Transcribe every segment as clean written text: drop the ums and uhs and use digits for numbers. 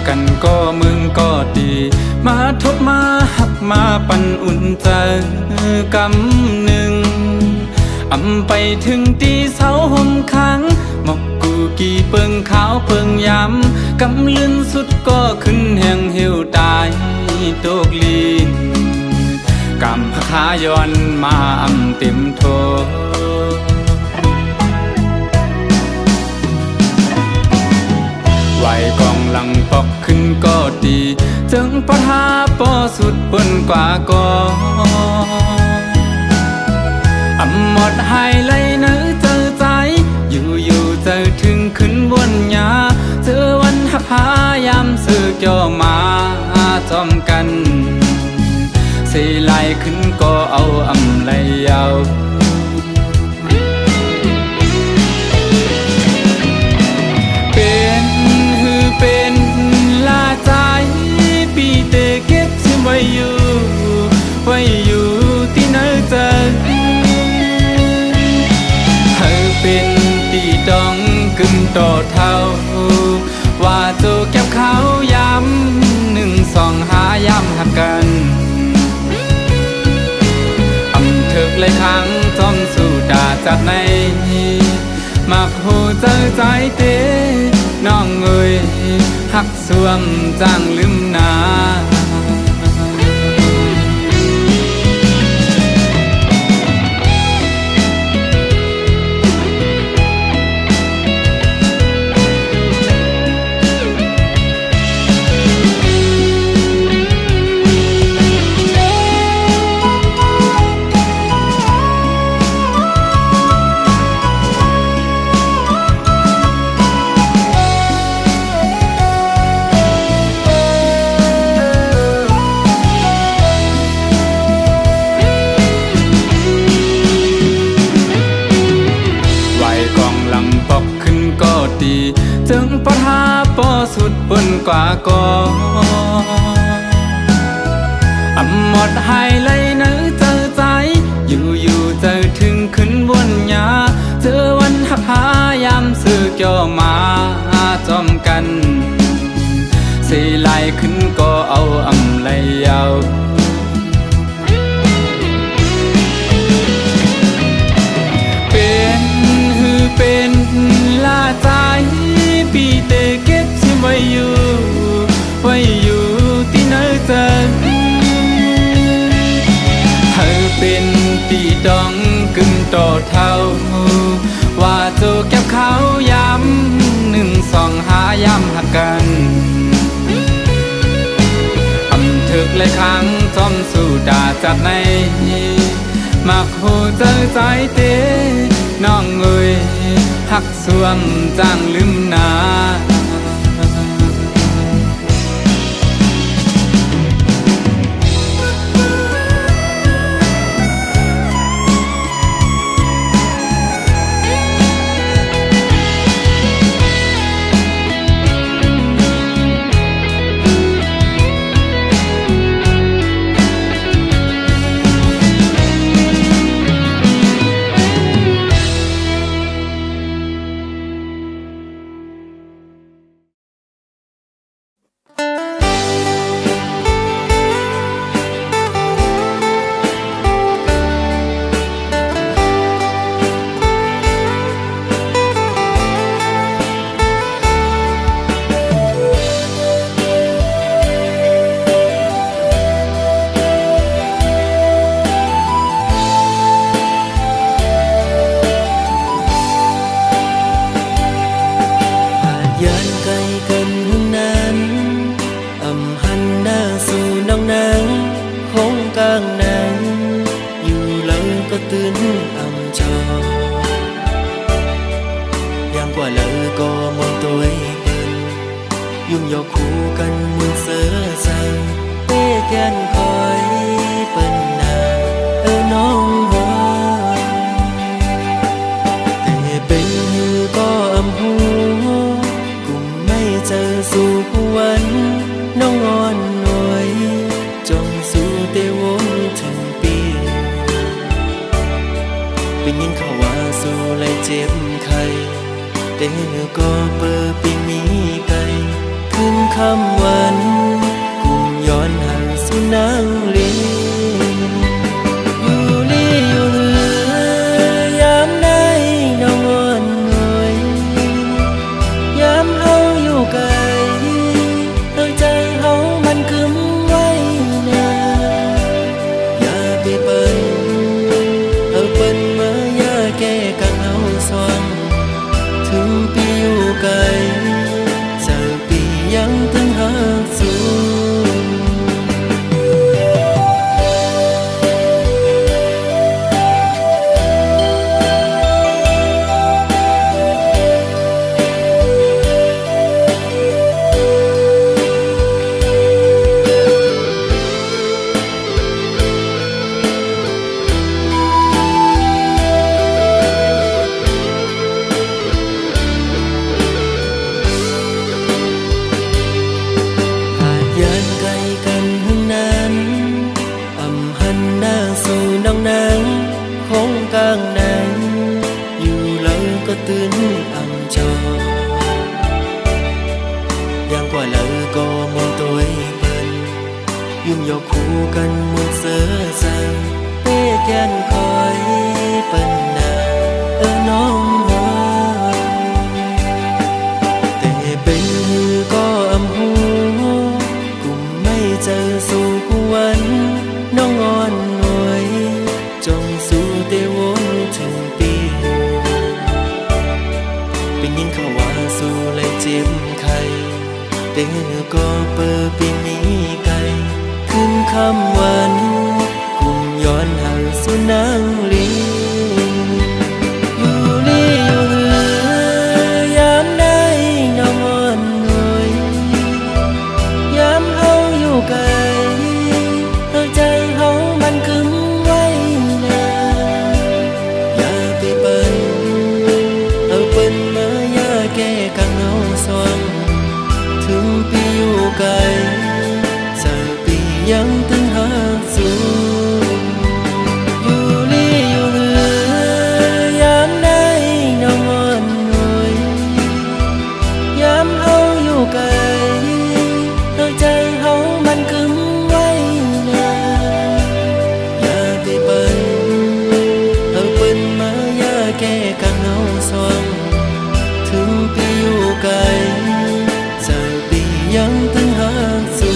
กันก็มึงก็ดีมาทบมาหักมาปันอุ่นใจกำหนึ่งอำไปถึงตีเสาห่มค้างหมอกกูกี่เปิงขาวเปิงย้ำกำลื่นสุดก็ขึ้นแห่งเหี่ยวตายตกลีนกำพขายอนมาอำเต็มโทไหวกองหลังปอกขึ้นก็ดีจึงปะทาปอสุดบนกว่าก็อำหมดหายเลยเนื้อเจอใจอยู่เจอถึงขึ้นบนยาเจอวันหักพายามสื่อจ่อมาจอมกันเสียไหลขึ้นก็เอาอำไหลเอาเป็นลาใจปีเตเก็บซิมไว้อยู่ที่ไหนเจอเธอเป็นตีดองกึ่งต่อเท่าว่าโจเก็บเขาย้ำหนึ่งสองหาย้ำหักกันอำเถิกเลยครั้งจอมสู่ดาจากในมักหูเจอใจเตน้องเอ้ยหักสวมจางลืมนาจึงปะทาปอสุดบนกว่าก็อำหมดหายเลยเนื้อเจอใจอยู่เจอถึงขึ้นบนยาเจอวันหักพายามสื่อจ่อมาจอมกันเสียไหลขึ้นก็เอาอำไหลเอาเป็นลาใจปีเตเก็บซิมไว้อยู่ที่ไหนเจอเธอเป็นตีดองกึ่งต่อเท่าว่าโจเก็บเขาย้ำหนึ่งสองหาย้ำหักกันอำเถิกเลยครั้งจอมสู่ดาจากในมักหูเจอใจเตน้องเอ้ยหักสวมจางลืมนาเป็นยินเขาว่าสู้เลยเจ็บไข้แต่ก็เปิดปีมีไกลขึ้น คำวันกุมย้อนหาสุนางลีอยู่ลีอยู่เหือยามได้น้องอ่อนหน่อยยามเฮาอยู่ไกลเฮาใจเฮามันคึมไว้นาอย่าไปเปิ้นเฮาเปิ้นมาอย่าแก้กังเฮาสวงถึงปีอยู่ไกลยังถึงหากสูตื่นอ่ำจอยังกว่าเลอก็มองตัวเปิ้นยุ่มยกคู่กันมุดเสือสังเต้แกนคอยเปิ้นนาน้องหอแต่เป็นก็อำหูกุมไม่เจอสู่วันน้องอ่อนหน่วยจงสู่เตวนถึงปีเป็นยินเขาว่าสู้เลยเจ็บไข้เต่ก็เปิดปีนี้ไกลขึ้นคำวันกุมย้อนหาสุนางลีอยู่ลีอยู่เหือยามได้น้องอ่อนหน่อยยามเฮาอยู่ไกลเฮาใจเฮามันคึมไว้นาอย่าไปเปิ้นเฮาเปิ้นมาแก้กังเฮาสวงถึงปีอยู่ไกลจะปียังถึงหากสูอยู่ลีอยู่เหือยามได้น้องอ่อนหน่อยยามเฮาอยู่ไกลเฮาใจเฮามันคึมไว้นาอย่าไปเปิ้นเฮาเปิ้นมาอย่าแก้กังเฮาสวงถึงปีอยู่ไกลจะปียังถึงหากสู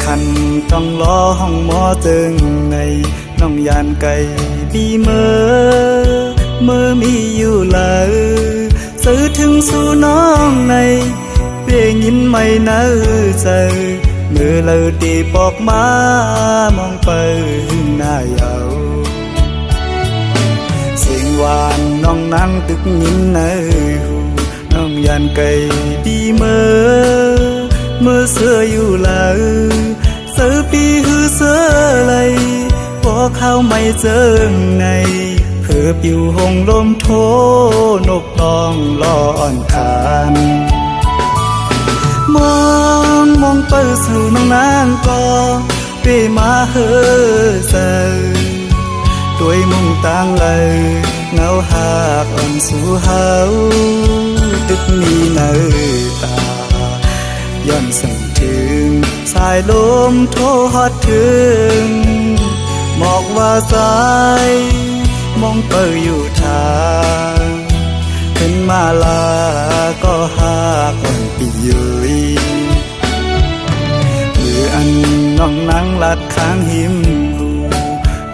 คันต้องรอห้องหมอตึงในน้องยานไก่ปีเมื่อมีอยู่เลยซื้อถึงสู่น้องในเพียงยินไม่เนื้อใจเมื่อเราตีปอกมามองไปหน้าเยาเสียงหวานน้องนั่งตึกยินในหูน้องยานไก่ปีเมื่อเสื้ออยู่เลยเสือปีหือเสือเลยพอเข้าไม่เจอในเพื่อปิวหงลมโทนกต้องร้อนคานมองเปิดสู่น้องนางก็เปมาเฮอเซด้วยมุ่งต่างเลยเงาหากอ่อนสู่เฮาตึกนี้เนตาย้อนส่งถึงสายลมโทฮอดถึงบอกว่าสายมองเปิดอยู่ทางขึ้นมาลาก็หากอ่อนปียุย น้องนั่งลัดข้างหิมหู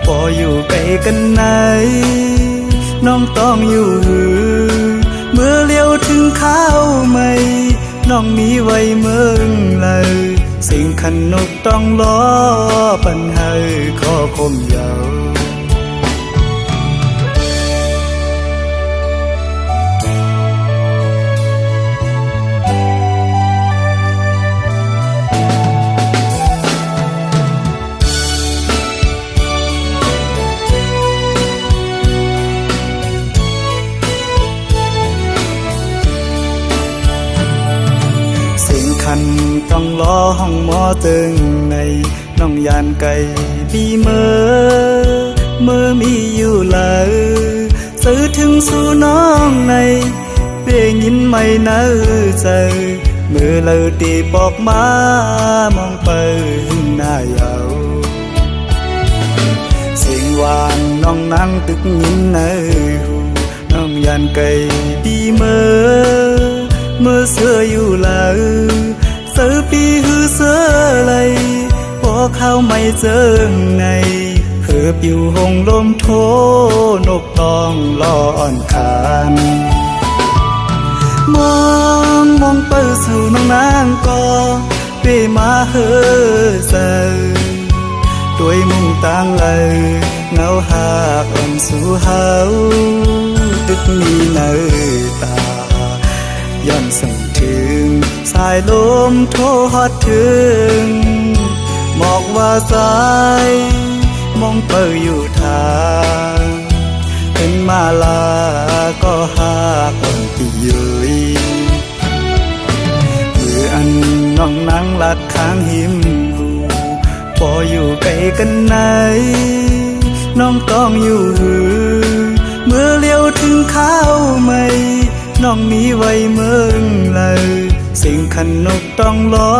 พออยู่ไกลกันไหนน้องต้องอยู่หือเมื่อเลี้ยวถึงข้าวใหม่น้องมีไว้เมืองเลยสิ่งขันนกต้องล้อปัญหาขอคมยาวคันต้องล้อห้องหมอตึงในน้องยานไก่ดีเมื่อมีอยู่เลยซื้อถึงสู่น้องในเปียยินไม่เนื้อใจมือเลยตีปอกมามองไปหน้ายาวเสียงหวานน้องนั่งตึกยินในหูน้องยานไก่ดีเมื่อเสื้ออยู่เลยเสือปีหือเสือไหลพอเข้าไม่เจอในเหือบอยู่หงลมโทนกต้องรออ่อนคานมองไปสู่น้องนางก็เปมาเฮือเสือด้วยมุ่งตั้งเลยเงาหากอ่อนสู่เฮาตึกมีเนื้อตาย้อนสั่งถึงสายลมโทฮอดถึงหมอกว่าสายมองเปิดอยู่ทางเป็นมาลาก็หากอ่อนที่ยืยมืออันน้องนั่งลัดข้างหิมหูพออยู่ไกลกันไหนน้องต้องอยู่หือเมื่อเลี้ยวถึงข้าวใหม่น้องมีไว้เมืองเลยสิ่งขันนกต้องล้อ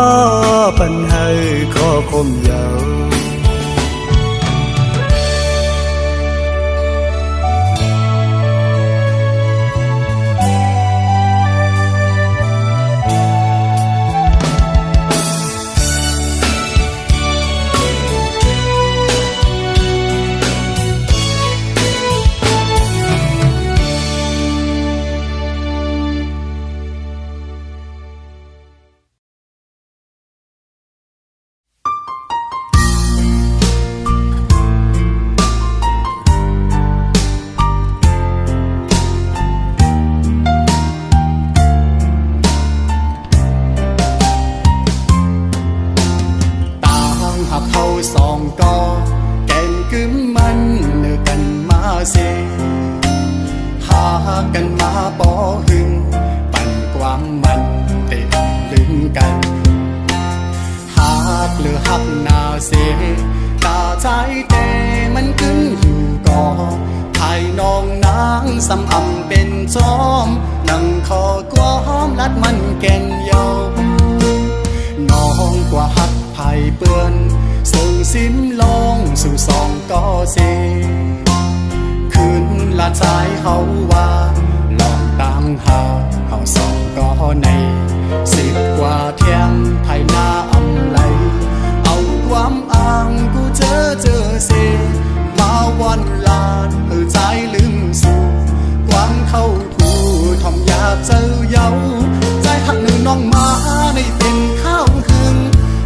ปัญหาขอคมยาวสองก็แก่งกึมมันเนื้อกันมาเสหากันมาปอหึงปั่นความมันเตะลึงกันหากหรือหักนาเสตาใจแต่มันกึ้งอยู่ก่อไทยน้องนางสำอำเป็นจอมนั่งคอกวามลัดมันแก่นเยาน้องกว่าหักไผ่เปื้อนส่งซิมลองสู่สองก็เสคืนละใจเขาว่าลองตามหาเขาสองก็ใน10 กว่าเที่ยงไทยหน้าอำไหลเอาความอ้างกูเจอเสมาวันลาดใจลืมสู่ความเข้าผู้ทอมอยากเจอเย้าใจหักหนึ่งน้องมาในเป็นข้าวหึง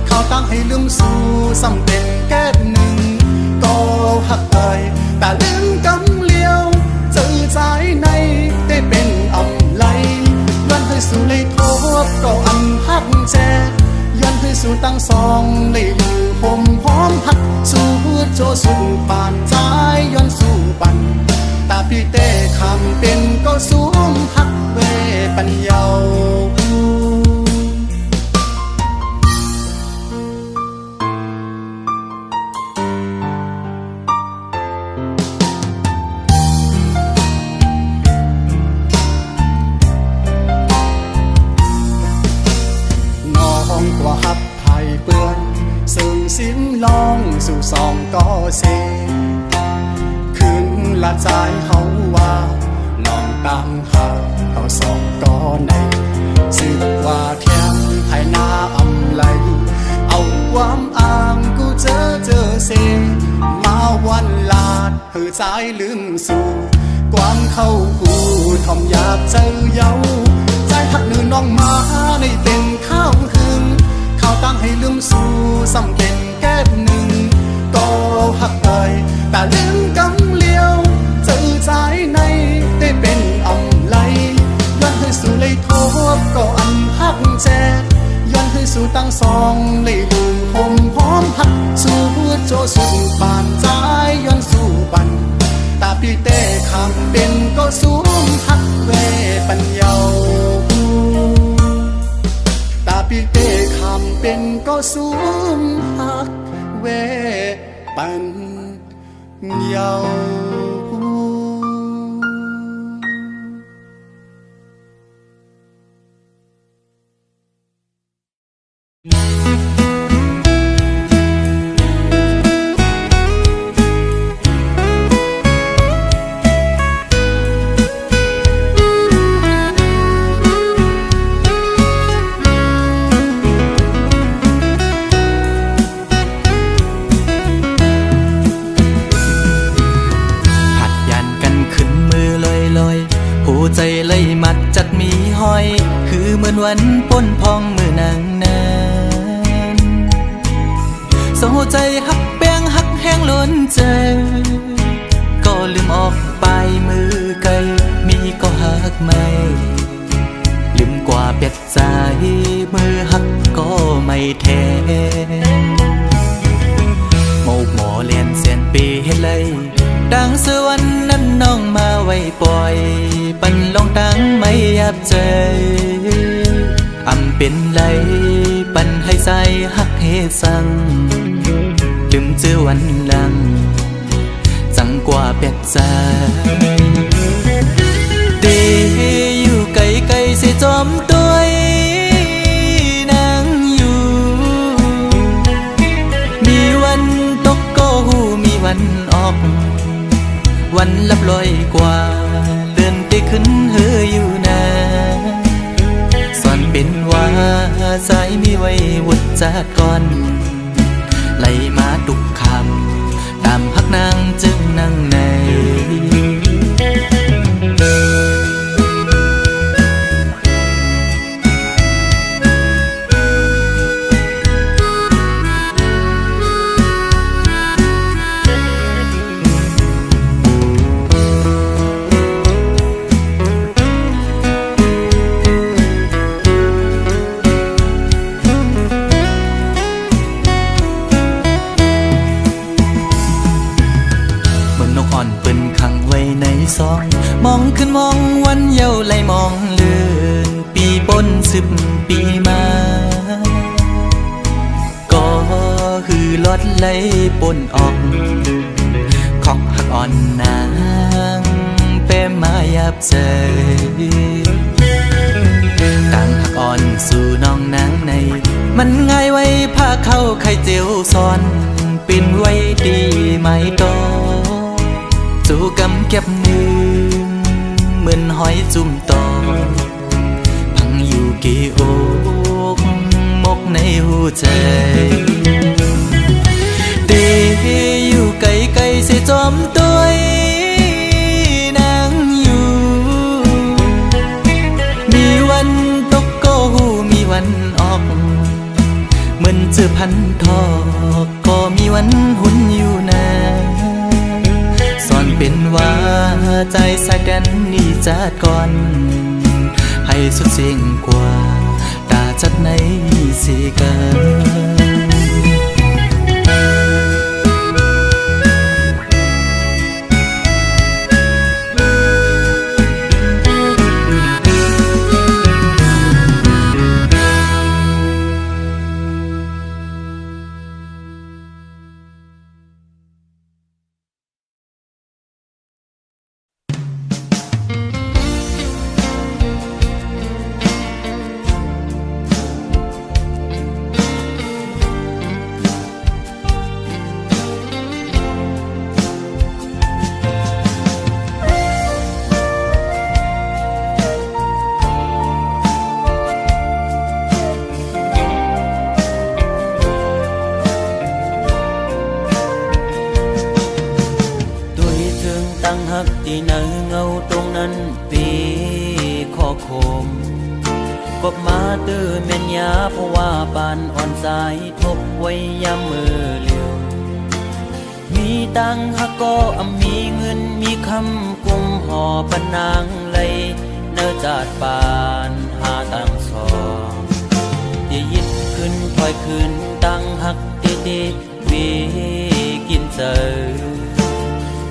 เขาตั้งให้ลืมสู่สำเร็จแก้หนึ่งก็หักไปแต่ลืมกำเลี้ยวเจอใจในได้เป็นอำไหลย้อนให้สู่เลยทบก็อันหักแจย้อนให้สู่ตั้งสองเลยอยู่ผมพร้อมหักสู่โจสู่ปานใจย้อนสู่ปันตาพี่เต้คำเป็นก็สูงหักเวปัญญากว่าหับไผ่เปื้อนซึ่งซิมลองสู่สองก็เสคืนละใจเขาว่าลองตามหาเขาสองก็ใน10 กว่าเที่ยงไทยหน้าอำไหลเอาความอ้างกู สายลืมสู่ความเข้ากูทอมอยากเจอเย้าใจทักนือน้องมาในเป็นข้าวหึงข้าวตั้งให้ลืมสู่ซ้ำเป็นแก้มหนึ่งก็หักไปแต่ลืมกำเลี้ยวเจอใจในได้เป็นอำไลย้อนให้สู่เลยโทษก็อันหักแจย้อนให้สู่ตั้งสองเลยลืมหอมหอมหักสู่โจสุดปานใจย้อนสู่ปันตาพี่เต้คำเป็นก็สูงหักเวปัญญาตาพี่เต้คำเป็นก็สูงหักเวปัญญาใจเลยมัดจัดมีห้อยคือเหมือนวันป้นพองมือนางนานโซใจหักแป้งหักแห้งล้นใจก็ลืมออกไปมือไกลมีก็หักไม่ลืมกว่าเป็ดใจมือหักก็ไม่แทนโมกหมอเลียนเสียนปีให้เลยดังสวรรค์นั้นน้องมาไว้ปล่อยปันลองตั้งไม่ยับใจอำเป็นไรปันให้ใจหักเฮสังลืมเจอวันหลังจังกว่าเป็ดใจเดอยู่ไกลๆสิจอมตัวนางอยู่มีวันตกก็หูมีวันออกวันลับลอยกว่าเลื่อนไปขึ้นเฮออยู่นะสอนเป็นว่าใจมีไว้วุดจัดก่อนไล่มาตุกคำตามพักนางจึงนั่งในมองขึ้นมองวันเยาว์ไหลมองเลื่อนปีปน10 ปีมาก็คือลดไหลปนออกขอกหักอ่อนนางเป้มายับใจต่างหักอ่อนสู่น้องนางในมันง่ายไว้ผ้าเข้าไข่เจียวซ้อนปิ่นไว้ดีไหมโตสู่กำเก็บมือเหมือนหอยจุ่มตอพังอยู่กี่อกมกในหัวใจเดอยู่ไกลๆเสียจอมตัวนางอยู่มีวันตกก็หูมีวันออกเหมือนเจอพันทอกก็มีวันหุ่นอยู่นะสอนเป็นว่าใจสายแดนนี่จัดก่อนให้สุดเสียงกว่าตาจัดในสีกัน เ ที่เนเงาตรงนั้นปีขอคมกบมาตื้อแม่นยาเพราะว่าปานอ่อนสายทบไว้ยามมือเลียวมีตังฮักก็มีเงินมีคำกุมห่อปนางเลยเนื้อจาดปานหาตังสองที่ยิดขึ้นคอยขึ้นตังฮักเตเตวีกินเจอ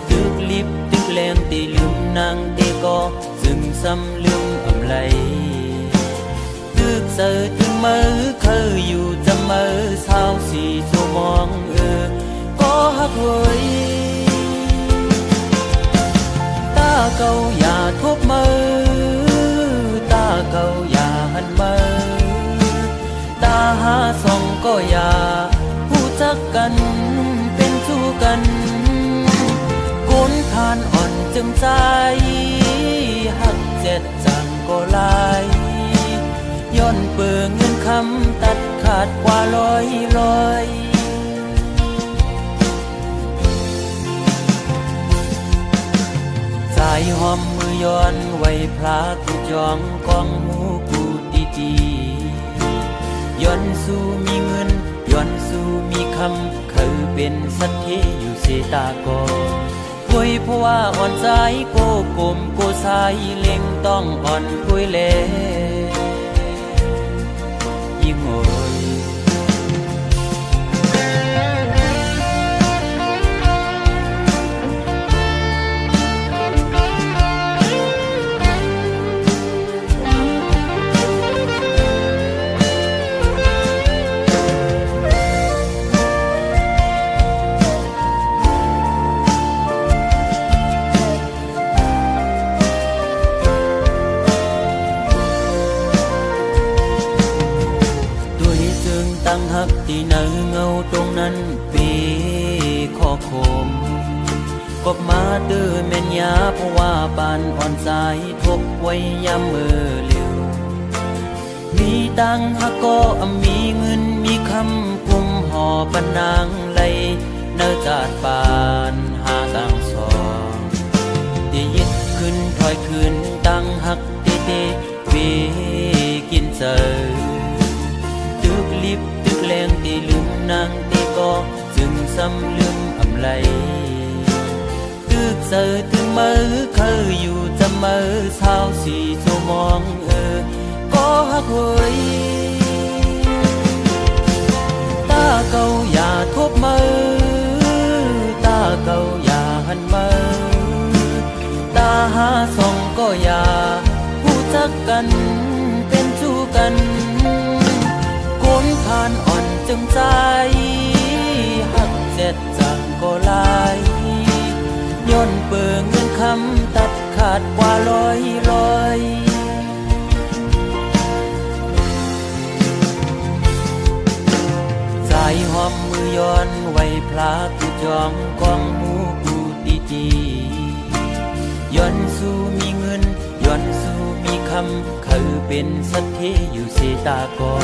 ตึกลิบตึกแรงตีลืมนางเตก็จึงซ้ำลืมอำไลตึกเจอตึกมือเคยอยู่จะมือเศร้าสีชั่วมองก็ฮักเว้ยตาเก่าอย่าทบมือตาเก่าอย่าหันมือตาหาส่องก็อย่าผู้จักกันเป็นสู้กันคนทานอ่อนจึงใจหักเจ็ดจังก็ลายย้อนเปื้อเงินคำตัดขาดกว่าลอยสายหอมมือย้อนไว้พลากูจองกองหมูกูดีย้อนสู้มีเงินย้อนสู้มีคำเคยเป็นสัตย์ที่อยู่เสตากอคุยเพราะว่าอ่อนใจโกกลมโกสายเล็งต้องอ่อนคุยเล่ยิ่งโอยตั้งหักที่เนเงาตรงนั้นปีขอคมกบมาตื้อแม่นยาเพราะว่าปานอ่อนสายทบไว้ยามมือเลียวมีตังหักก็มีเงินมีคำกุมห่อปนางเลยเนื้อจาดปานหาตังสองที่ยิดขึ้นถอยขึ้นตังหักเตเตวีกินเจอตึกลิบตึกแรงตีลืมนางตีก็จึงซ้ำลืมอำไลตึกเจอตึกมือเคยอยู่จะมือเศร้าสีชั่วมองก็ฮักเว้ยตาเก่าอย่าทบมือตาเก่าอย่าหันมือตาหาส่องก็อย่าผู้จักกันเป็นสู้กันคนทานอ่อนจึงใจหักเจ็ดจังก็ลายย้อนเปื้อเงินคำตัดขาดกว่าลอยสายหอมมือย้อนไว้พลากูจองกองหมูกูดีย้อนสู้มีเงินย้อนสู้มีคำเคยเป็นสัตย์ที่อยู่เสตากอ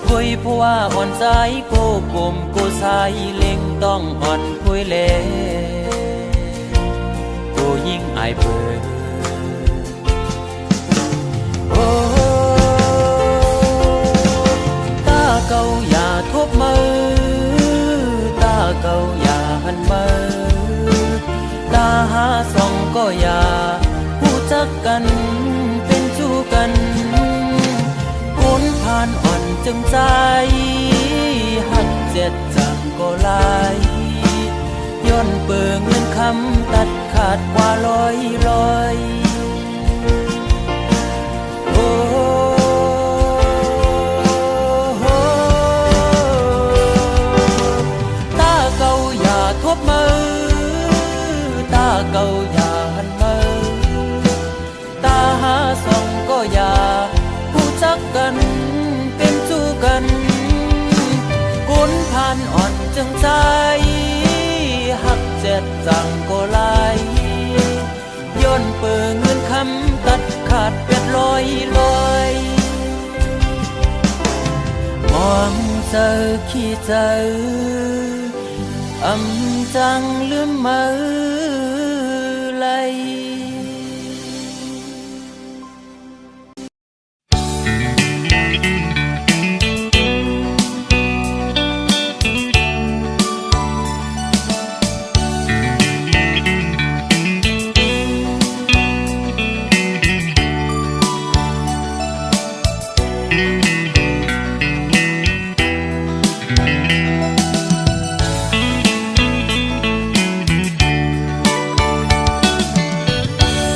คุยเพราะว่าอ่อนใจโกกลมโกสายเล็งต้องอ่อนคุยเล่โกยิ่งอายเปิดโอ้ตาเก่าอย่าทบมือตาเก่าอย่าหันมือตาหาส่องก็อย่าผู้จักกันเป็นสู้กันคนทานอ่อนจึงใจหักเจ็ดจังก็ลายย้อนเปื้อเงินคำตัดขาดกว่าลอยโอ้ตาเก่าอย่าทบมือตาเก่าอย่าหันมือตาหาส่องก็อย่าผู้จักกันเป็นสู้กันคนทานอ่อนจึงใจหักเจ็ดจังก็ลายย้อนเปื้อเงินคำตัดขาดเป็ดลอยมองเจอขี้เจอจังลืมมือไหล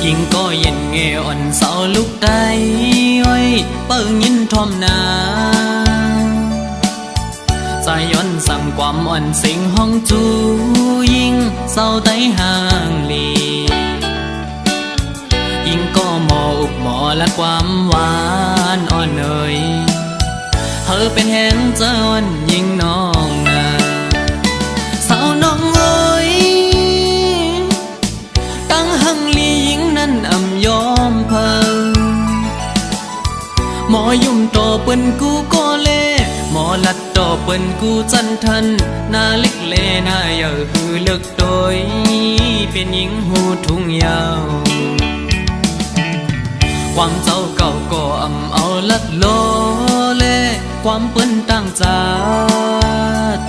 ยิ่งก็เย็นเงอ่อนเสาลุกได้อ้อยเปิ้งยินทอมนาใจย้อนสั่งความอ่อนสิงห้องจูยิ่งเศร้าไต้ห่างลียิ่งก็หมออุบหมอและความหวานอ่อนเอ่ยเธอเป็นแหงเจ้าอ่อนยิ่งน้องนาสาวน้องเอ้ยตั้งหังลียิ่งนั้นอำยอมเพิ่งหมอยุ่มโตเปิ้นกูก็เล่หมอลัดโตเปิ้นกูจันทันหน้าเล็กเลหน้าเยอะคือเลิกโดยเป็นหญิงหูทุ่งยาวความเจ้าเก่าก็อำเอาลัดโลเล่ความเปิ้นตั้งจาด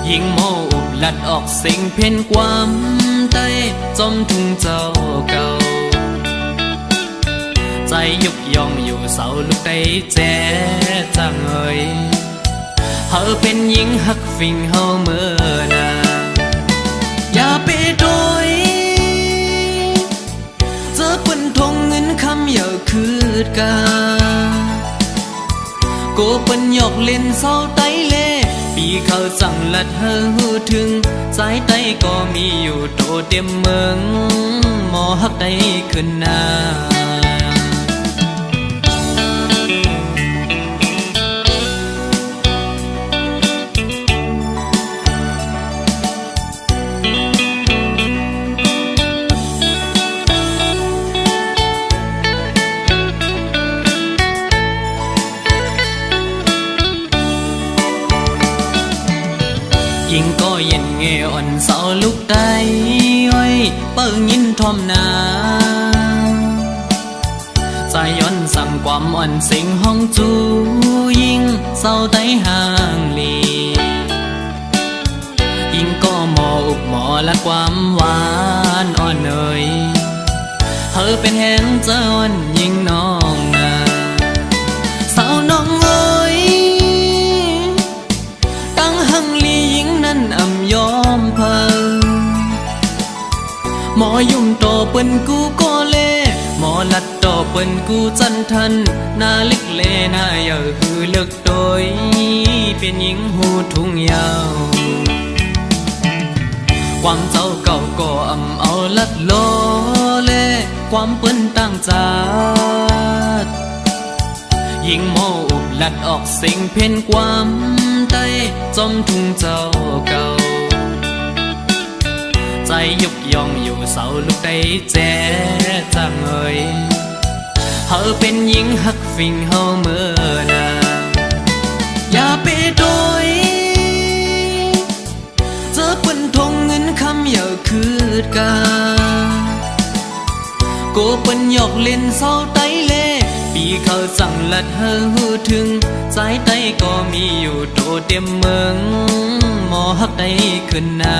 ยิ่งโมอุบลัดออกสิ่งเพ่นความใต้จมทุ่งเจ้าเก่าใจยุกยองอยู่เสาลูกได้แจ๊จังเอ่ยเธอเป็นหญิงหักฟิงเฮาเมื่อนาอย่าไปโดยเจอเปิ้นทงเงินคำอย่าคืดกาโกเปิ้นหยอกเล่นเศร้าไต้เล่ปีเขาจังลัดเฮอหูถึงสายไต้ก็มีอยู่โตเต็มเมืองหมอหักได้ขึ้นหน้ายิ่งก็เย็นเงอ่อนเสาลุกได้อ้อยเปิ้งยินทอมนาใจย้อนสั่งความอ่อนสิงห้องจูยิ่งเศร้าไต้ห่างลียิ่งก็หมออุบหมอและความหวานอ่อนเอ่ยเธอเป็นแหงเจ้าอ่อนยิ่งน้องนาสาวน้องเอ้ยตั้งหังลียิ่งนั้นอำยอมเพิ่งหมอยุ่มโตเปิ้นกูก็เล่หมอลัดโตเปิ้นกูจันทันหน้าเล็กเลหน้าเยอะคือเลิกโดยเป็นหญิงหูทุ่งยาวความเจ้าเก่าก็อำเอาลัดโลเล่ความเปิ้นตั้งจาดยิ่งโมอุบลัดออกสิ่งเพ่นความใต้จมทุ่งเจ้าเก่าใจยุกยองอยู่เสาลูกได้แจ๊จังเอ่ยเธอเป็นหญิงหักฟิงเฮาเมื่อนาอย่าไปโดยเจอเปิ้นทงเงินคำอย่าคืดกาโกเปิ้นหยอกเล่นเศร้าไต้เล่ปีเขาสั่งลัดเฮอหูถึงสายไต้ก็มีอยู่โตเต็มเมืองหมอหักได้ขึ้นหน้า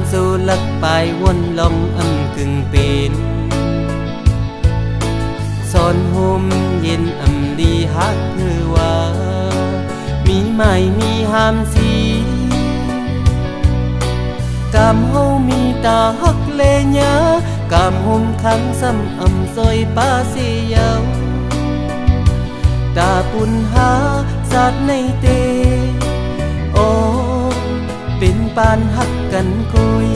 ำสู่ลักไปวนลองกึ่งเป็นสอนห่มเย็นดีฮักเธอว่ามีไม่มีห้ามสีกำเฮามีตาฮักเลญากำห่มขังซ้ำซอยป้าเสียาวตาปุ่นหาสัตว์ในเตโอเป็นปานฮักกันกุย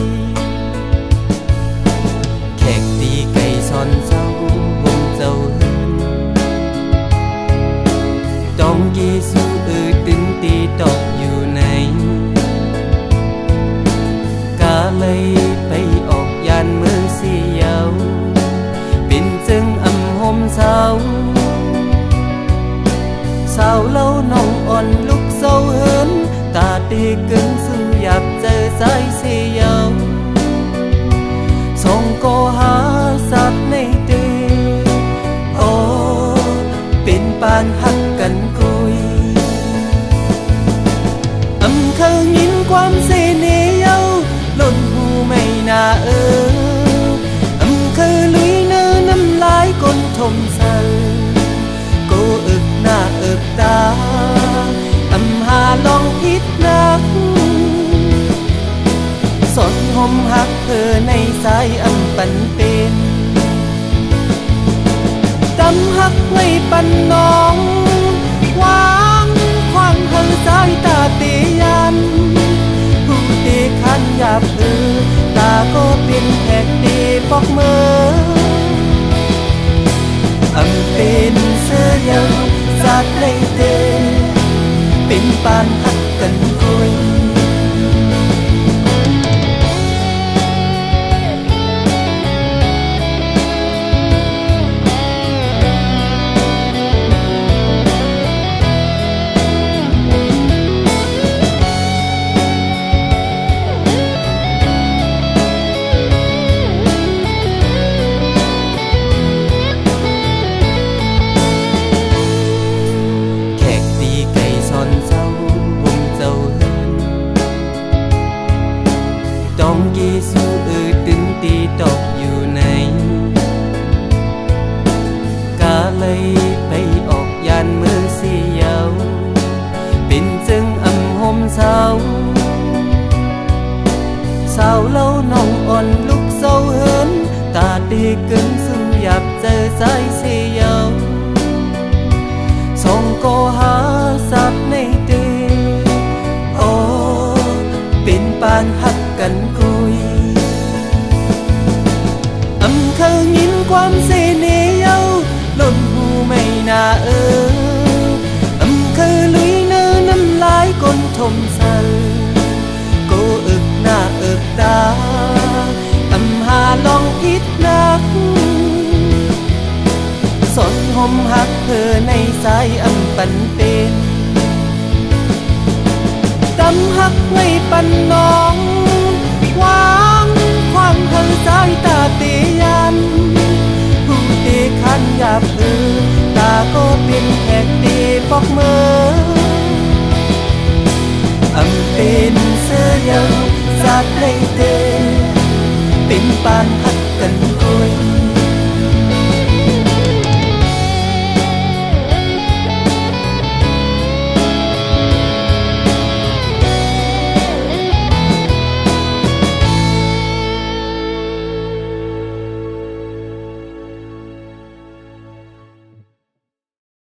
แขกตีไก่ซอนเจ้าห่มเจ้าเฮินต้องกีสู้ตึงตีตอกอยู่ในกาเลยไปออกยานเมืองเสียวเป็นจึงห่มเศร้าสาวเล่าน้องอ่อนลุกเศร้าเหินตาตีกึ่งสู้อยากเจอใจเสียวส่งก็หาสัตว์ในเตโอเป็นปานหักกันกุยเคยยินความเสน่ห์เย้าล้นหูไม่น่าเคยลุยเนื้อน้ำลายก้นทมเศร้ากูอึกหน้าอึกตาหาลองคิดนักสนห่มหักเธอในสายปันเป็นตำหักไว้ปันน้องวางควางเธอสายตาเตียันผู้ตีขันหยาบตาก็เป็นแขกตีปอกมือเป็นเสื้อเยาวสัตว์ในเตเป็นปานหักกันกุยต้องกีสู้ตึงตีตกอยู่ในกาเลยไปออกยานเมืองเสียวเป็นจึงห่มเศร้าสาวเล่าน้องอ่อนลุกเศร้าเหินตาตีกึ่งสู้อยากเจอใจเสียวส่งก็หาสัตว์ในเตโอเป็นปานหักกันกุยเคยยินความเสน่ห์เย้าล้นหูไม่น่าเคยลุยเนื้อน้ำลายก้นทมเศร้ากูอึกหน้าอึกตาหาลองคิดนักสนห่มหักเธอในสายปันเป็นตำหักไว้ปันน้องวางควางเธอสายตาเตียันผู้ตีขันหยาบตาก็เป็นแขกตีปอกมือเป็นเสื้อเยาวสัตว์ในเต